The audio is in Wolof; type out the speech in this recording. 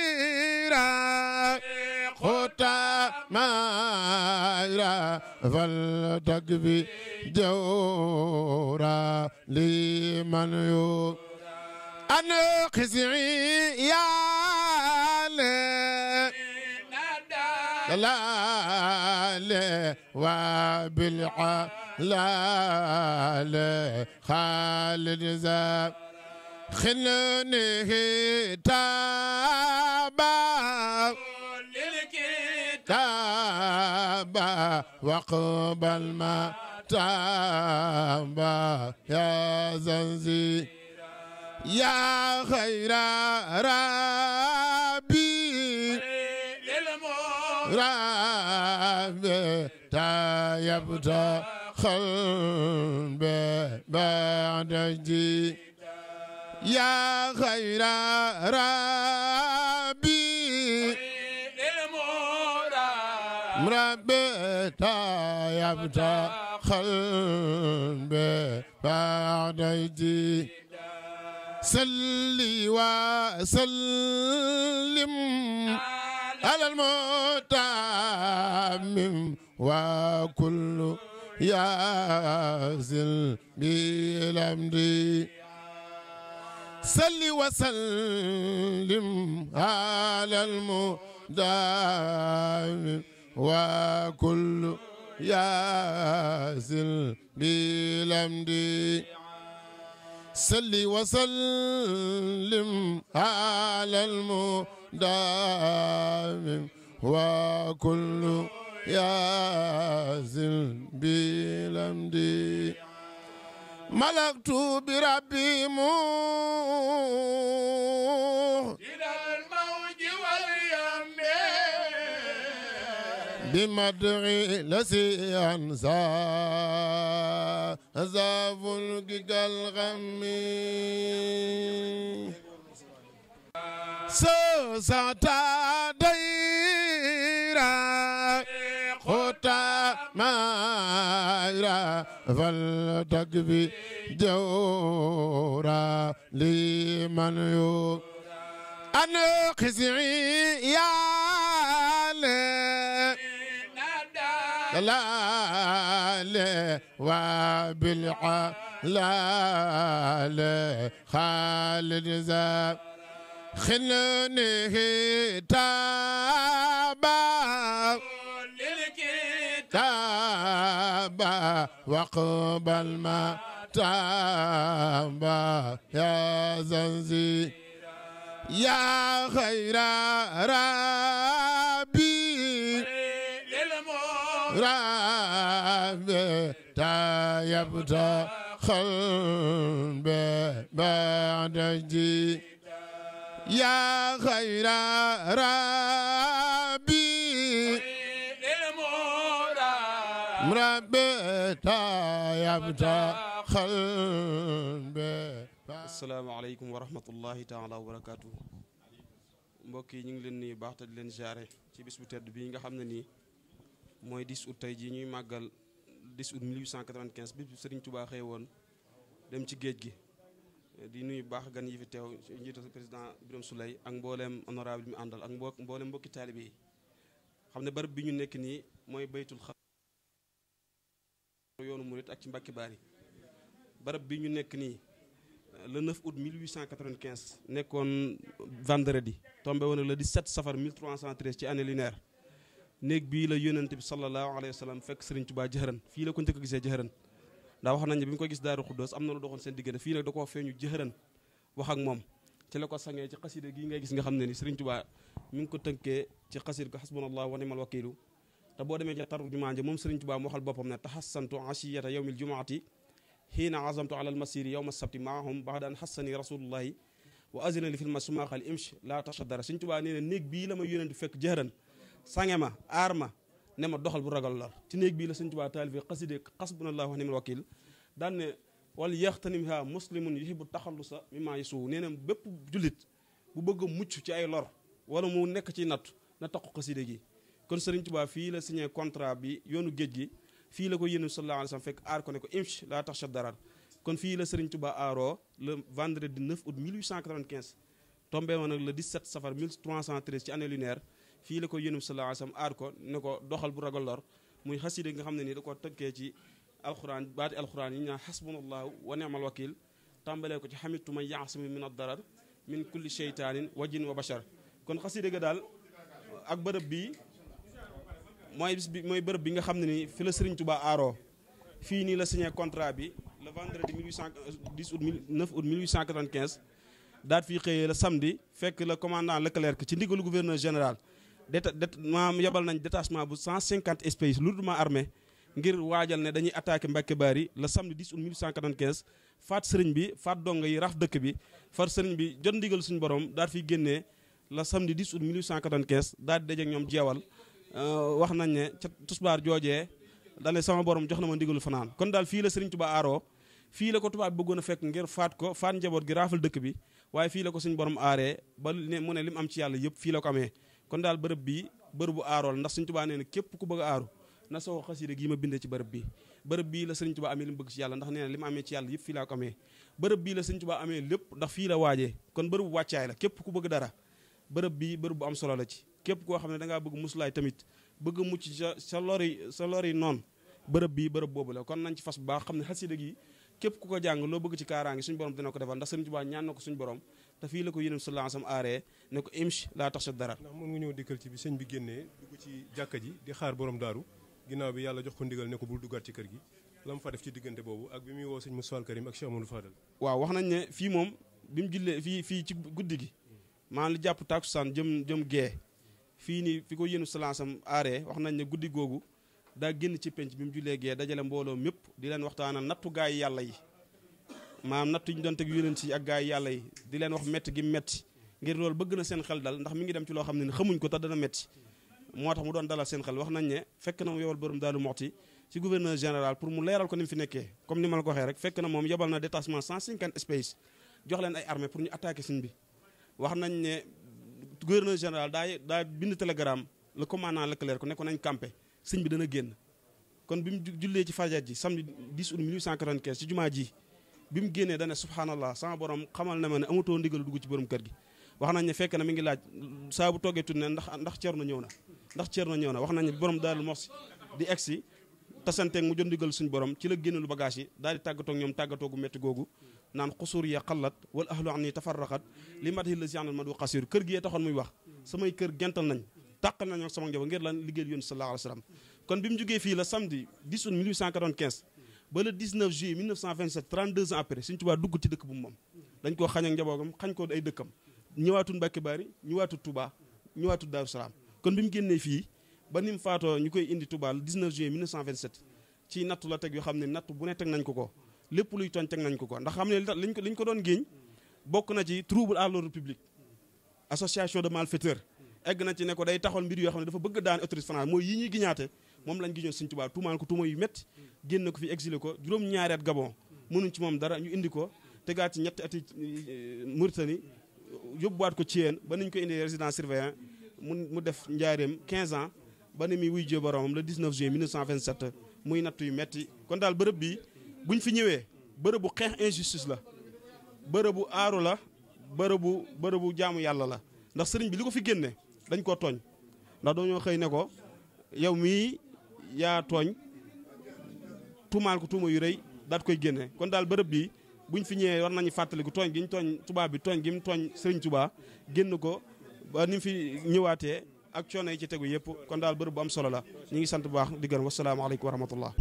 ستديرا خطا مايرا فلتكفي جورا لمن يو أنا قزعي يا لا لا وبالع لا لا خالد ذا خلني تابا للكتابة وقبل ما تابا يا زنزي يا خير ربي ربي تايبت قلبي بعد جي يا خير ربي ربي تايبت قلبي بعد جي صلي وسلم على المتمم وكل يازل بالامر صلي وسلم على المدام وكل يازل بالامر صلي وسلم على المدام وكل يازل بالامر ملكت بربي إلى الموج واليم بمدعي لسي أنسى زافل الغم سوسة ديرا خطا مايرا فلتكفي جورا لمن يو أنا قزعي يا لا لا وبالع لا لا خالد ذا خلني تابا للكتابة وقبل ما تابا يا زنزي يا خير ربي ربي تايبت قلبي بعد جي يا خير ربي ربي تايبت قلبي. asalaamaaleykum wa rahmatullahi taala wa barakaatu. mbokk yi ñu ngi leen nuyu baax te di leen jaare ci bis bu tedd bii nga xam ne nii mooy 10 août tey jii ñuy màggal 10 août 1895 bis bu Serigne Touba xëy woon dem ci géej gi. di nuyu baax gan yi fi teew njiital président Birame Souleye ak mbooleem honorable bi mu àndal ak mbooleem mbokki taalibe yi xam ne barab bi ñu nekk nii mooy baytul xa yoonu murit ak ci Mbàkke Baari barab bi ñu nekk nii le 9 août 1895 nekkoon vendredi tombé woon le 17 safar 1313 ci année lunaire néeg bii la yónnent bi sallallahu alayhi wa sallam fekk Serigne Touba jëxëran fii la ko njëkk a gisee jëxëran ndax wax nañ ne bi mu ko gis Daaru Xuddoos am na lu doxoon seen diggante fii nag da koo feeñu jëxëran wax ak moom ci la ko sangee ci xasida gii ngay gis nga xam ne ni Serigne Touba mi ngi ko tënkee ci xasida ko xasbunallahu wa ni'mal wakiilu te boo demee ci tarjumaan ja moom Serigne Touba mu waxal boppam ne tahassantu ashiyata yawmil jumaati hiina azamtu ala almasiri yawma sabti maahum baxda an hassani rasulullahi wa azina li fil ma sumaaxal imsh laa tashaddara Serigne Touba nee na néeg bii la ma yónent fekk jëxëran sange ma aar ma ne ma doxal bu ragal lor ci néeg bii la Serigne Touba taalife xaside xasbunallahu wa ni'mal wakiil daan ne wala yaxtanimha muslimun yuhibbu taxallusa mimma yasu nee na bépp jullit bu bëgg a mucc ci ay lor wala mu nekk ci natt na taqu xaside gi kon Serigne Touba fii la signé contrat bi yoonu géej gi fii la ko yéen sallallahu alayhi wa sallam fekk aar ko ne ko imsh laa taxsha darar kon fii la Serigne Touba aaroo le vendredi 9 août 1895 tombé woon nag le 17 safar 1313 ci année lunaire fii la ko yónum sallallahu alayhi wa sallam aar ko ne ko doxal bu ragal lor muy xasida nga xam ne nii da ko tënkee ci alxuraan baati alxuraan yi ñu naan xasbunallahu wa ni'mal wakil tàmbalee ko ci xamitu man yaasimu min ad-darar min kulli sheytaanin wa jin wa bashar kon xasida ga daal ak bërëb bii mooy bërëb bi nga xam ne ni fi la Serigne Touba aaroo fii nii la signé contrat bi le vendredi 9 août 1895 daat fii xëyee la samedi fekk le commandant Leclerc ci ndigalu gouverneur général maam yebal nañ détachement bu 150 espèces lourdement armé ngir waajal ne dañuy attaqué Mbacke Bari le samedi 10 août 1895 faat sëriñ bi faat dongo yi raf dëkk bi far sëriñ bi jot ndigal suñu borom daal fiy génnee le samedi 10 août 1895 daal di dajeek ñoom jeewal wax nañ ne ca tusbaar joojee dale sama borom jox na ma ndigalu fanaan kon daal fii la Serigne Touba aaroo fii la ko tubaab bi bëggoon a fekk ngir faat ko faat njaboot gi raafal dëkk bi waaye fii la ko suñu borom aaree ba mu ne li mu am ci yàlla yëpp fii la ko amee kon daal bërëb bii bërëbu aarool ndax Serigne Touba nee na képp ku bëgg a aaru na soo xasida gii ma bindee ci bërëb bii la Serigne Touba amee li mu bëgg ci yàlla ndax nee na li mu amee ci yàlla yëpp fii laa ko amee bërëb bii la Serigne Touba amee lépp ndax fii la waajee kon bërëbu wàccaay la képp ku bëgg dara bërëb bii bërëb bu am solo la ci képp koo xam ne dangaa bëgg musulaay tamit bëgg mucc sa lori noonu bërëb bii bërëb boobu la kon nañ ci fas bu baax xam ne xasida gi képp ku ko jàng loo bëgg ci kaaraange suñu borom dina ko defal ndax Serigne Touba ñaan na ko suñu borom te fii la ko yónnee sallallahu alayhi wa sallam aaree ne ko imsh laa tax sa dara ndax mën nga ñëw dikkal ci bi sëñ bi génnee dugg ci jàkka ji di xaar borom daaru ginnaaw bi yàlla jox ko ndigal ne ko bul duggaat ci kër gi la mu fa def ci diggante boobu ak bi muy woo sëñ Moussa Al Karim ak Cheikh Amadou Fadal waaw wax nañ ne fii moom bi mu jullee fii ci guddi gi maanaam li jàpp takusaan jëm gee fii nii fi ko yéenu salaasam aaree wax nañ ne guddi googu daa génn ci penc bi mu jullee gee dajale mbooloo mépp di leen waxtaanal nattu gaay yi yàlla yi maanaam nattu ñu doon teg yonent si ak gaay yi yàlla yi di leen wax métti gi métti ngir loolu bëgg na seen xel dal ndax mi ngi dem ci loo xam ne xamuñ ko te dana métti moo tax mu doon dalal seen xel wax nañ ne fekk na mu yebal borom Daaru Muxti ci gouverneur général pour mu leeral ko ni mu fi nekkee comme ni ma la ko waxee rek fekk na moom yebal na détachement 150 espèces jox leen ay armée pour ñu attaquer sëñ bi wax nañ ne gouverneur général daa bind télégramme le commandant Leclerc ko ne ko nañ campé sëñ bi dana génn kon bi mu jullee ci fajar ji samedi 10 août 1895 ci jumaa ji bi mu génnee dane subhanallah sama borom xamal na ma ne amatoo ndigal dugg ci borom kër gi wax nañ ne fekk na mi ngi laaj saa bu toggee tudd ne ndax Cerno ñëw na wax nañ ne borom Daaru Muxti di egsi tasanteeg mu jot ndigal suñu borom ci la génn lu bagage yi daal di tàggatoo ak ñoom tàggatoo gu métti googu naan xusuur ya xallat wal ahlu an ni tafarraqat li mat la sianal madu xasir kër gi yee taxoon muy wax samay kër gental nañ tàqal nañ ak sama njaboot ngir lan liggéeyal yoon sallallahu alayhi wa sallam kon bi mu jógee fii la samedi 10 août 1895 ba le 19 juillet 1927 32 ans après Serigne Touba dugg ci dëkk bu moom dañ koo xañ ak njabootam xañ ko ay dëkkam ñëwaatul Mbacke Bari ñëwaatul Touba ñëwaatul Darou Salaam kon bi mu génnee fii ba ni mu faatoo ñu koy indi Touba le 19 juillet 1927 ci nattu la teg yoo xam ne nattu bu ne teg nañ ko lépp luy tooñ teg nañ ko ndax xam ne liñ ko doon géeñ bokk na ci trouble à l'ordre public association de malfaiteurs egg na ci ne ko day taxawal mbir yoo xam ne dafa bëgg daan autorité française mooy yi ñuy giñaate moom lañ giñoon Serigne Touba tuumaal ko tuuma yu métti génn ko fi exilé ko juróom-ñaari at Gabon mënuñ ci moom dara ñu indi ko tegaat ci ñetti ati Mauritanie yóbbuwaat ko ci yéen ba nañ ko indi résidence surveillant mu def njaareem 15 ans ba ni muy wuy jë boromam le 19 juillet 1927 muy nattu yu métti kon daal bërëb bi buñ fi ñëwee bërëbu xeex injustice la bërëbu aaru la bërëbu jaamu yàlla la ndax sëriñ bi li ko fi génne dañ koo tooñ ndax dañoo xëy ne ko yow mii yaa tooñ tuumaal ko tuuma yu rëy daat koy génne kon daal bërëb bi buñ fi ñëwee war nañu fàttaliku tooñ gi ñu tooñ tubaab bi tooñ gi mu tooñ sëriñ Tuubaa génn ko ba ni mu fi ñëwaatee ak coono yi ci tegu yëpp kon daal bërëb bu am solo la ñu ngi sant bu baax di gërëm wasalaamaaleykum wa rahmatullah